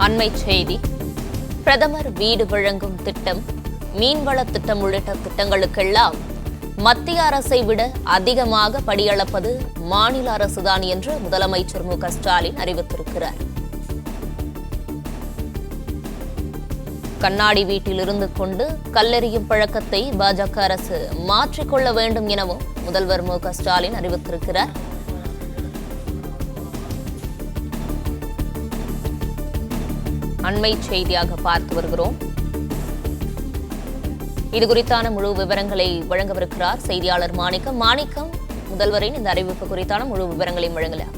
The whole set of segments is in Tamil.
அண்மை செய்தி. பிரதமர் வீடு வழங்கும் திட்டம், மீன்வள திட்டம் உள்ளிட்ட திட்டங்களுக்கெல்லாம் மத்திய அரசை விட அதிகமாக படியளப்பது மாநில அரசுதான் என்று முதலமைச்சர் மு.க.ஸ்டாலின் அறிவித்திருக்கிறார். கண்ணாடி வீட்டில் இருந்து கொண்டு கல்லெறியும் பழக்கத்தை பாஜக அரசு மாற்றிக்கொள்ள வேண்டும் எனவும் முதல்வர் மு.க.ஸ்டாலின் அறிவித்திருக்கிறார். அண்மை செய்தியாக பார்த்து வருகிறோம். இதுகுறித்தான முழு விவரங்களை வழங்கவிருக்கிறார் செய்தியாளர் மாணிக்கம். முதல்வரின் இந்த அறிவிப்பு குறித்தான முழு விவரங்களையும் வழங்கலாம்.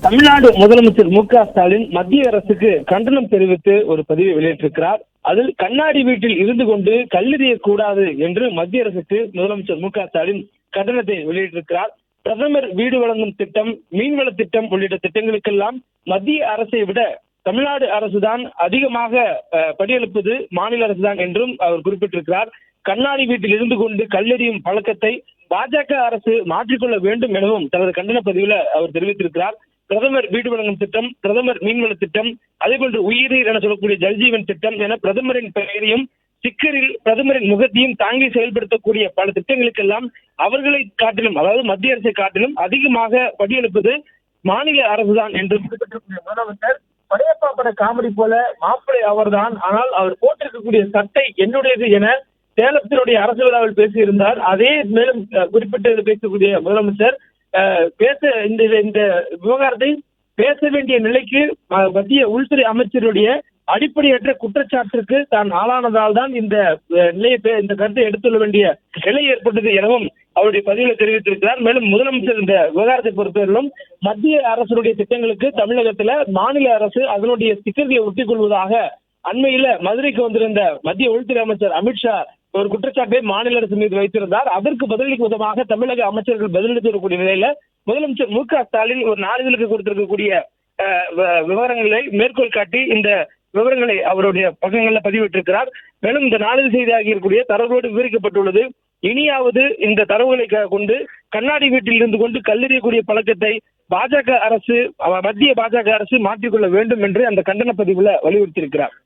தமிழ்நாடு முதலமைச்சர் மு.க.ஸ்டாலின் மத்திய அரசுக்கு கண்டனம் தெரிவித்து ஒரு பதிவை வெளியிட்டிருக்கிறார். அதில் கண்ணாடி வீட்டில் இருந்து கொண்டு கல்லெறியக்கூடாது என்று மத்திய அரசுக்கு முதலமைச்சர் மு.க.ஸ்டாலின் கண்டனத்தை வெளியிட்டிருக்கிறார். பிரதமர் வீடு வழங்கும் திட்டம், மீன்வள திட்டம் உள்ளிட்ட திட்டங்களுக்கெல்லாம் மத்திய அரசை விட தமிழ்நாடு அரசுதான் அதிகமாக படியெடுப்பது மாநில அரசுதான் என்றும் அவர் குறிப்பிட்டிருக்கிறார். கண்ணாடி வீட்டில் இருந்து கொண்டு கல்லெறியும் பழக்கத்தை பாஜக அரசு மாற்றிக்கொள்ள வேண்டும் எனவும் தனது கண்டன பதிவில் அவர் தெரிவித்திருக்கிறார். பிரதமர் வீடு வழங்கும் திட்டம், பிரதமர் மீன்வள திட்டம், அதேபோன்று உயிர்நீர் என சொல்லக்கூடிய ஜல்ஜீவன் திட்டம் என பிரதமரின் பெயரையும் சிக்கரில் பிரதமரின் முகத்தையும் தாங்கி செயல்படுத்தக்கூடிய பல திட்டங்களுக்கெல்லாம் அவர்களை காட்டிலும், அதாவது மத்திய அரசை காட்டிலும் அதிகமாக படியெடுப்பது மாநில அரசுதான் என்று குறிப்பிட்டிருக்கூடிய முதலமைச்சர் படையப்பா பட காமெடி போல மாப்பிளை அவர்தான், ஆனால் அவர் போட்டிருக்கக்கூடிய சட்டை என்னுடையது என சேலத்தினுடைய அரசு விழாவில் பேசியிருந்தார். அதே மேலும் குறிப்பிட்டு பேசக்கூடிய முதலமைச்சர் இந்த விவகாரத்தை பேச வேண்டிய நிலைக்கு மத்திய உள்துறை அமைச்சருடைய அடிப்படையற்ற குற்றச்சாட்டிற்கு தான் ஆளானதால் தான் இந்த கருத்தை எடுத்துள்ள வேண்டிய நிலை ஏற்பட்டது எனவும் அவருடைய பதிவில் தெரிவித்திருக்கிறார். மேலும் முதலமைச்சர் இந்த விவகாரத்தை பொறுத்தவரையிலும் மத்திய அரசுடைய திட்டங்களுக்கு தமிழகத்துல மாநில அரசு அதனுடைய ஸ்டிக்கர்களை ஒட்டிக் கொள்வதாக அண்மையில மதுரைக்கு வந்திருந்த மத்திய உள்துறை அமைச்சர் அமித்ஷா ஒரு குற்றச்சாட்டை மாநில அரசு மீது வைத்திருந்தார். அதற்கு பதிலளிக்கும் விதமாக தமிழக அமைச்சர்கள் பதிலளித்து வரக்கூடிய நிலையில முதலமைச்சர் மு.க.ஸ்டாலின் ஒரு நாளிதழுக்கு கொடுத்திருக்கக்கூடிய விவரங்களை மேற்கோள் காட்டி இந்த விவரங்களை அவருடைய பக்கங்கள்ல பதிவிட்டிருக்கிறார். மேலும் இந்த நாளிதழ் செய்தியாகி இருக்கக்கூடிய தரவுகளோடு விவரிக்கப்பட்டுள்ளது. இனியாவது இந்த தரவுகளை கொண்டு கண்ணாடி வீட்டில் இருந்து கொண்டு கல்லெறியக்கூடிய பழக்கத்தை மத்திய பாஜக அரசு மாற்றிக்கொள்ள வேண்டும் என்று அந்த கண்டன பதிவுல வலியுறுத்தியிருக்கிறார்.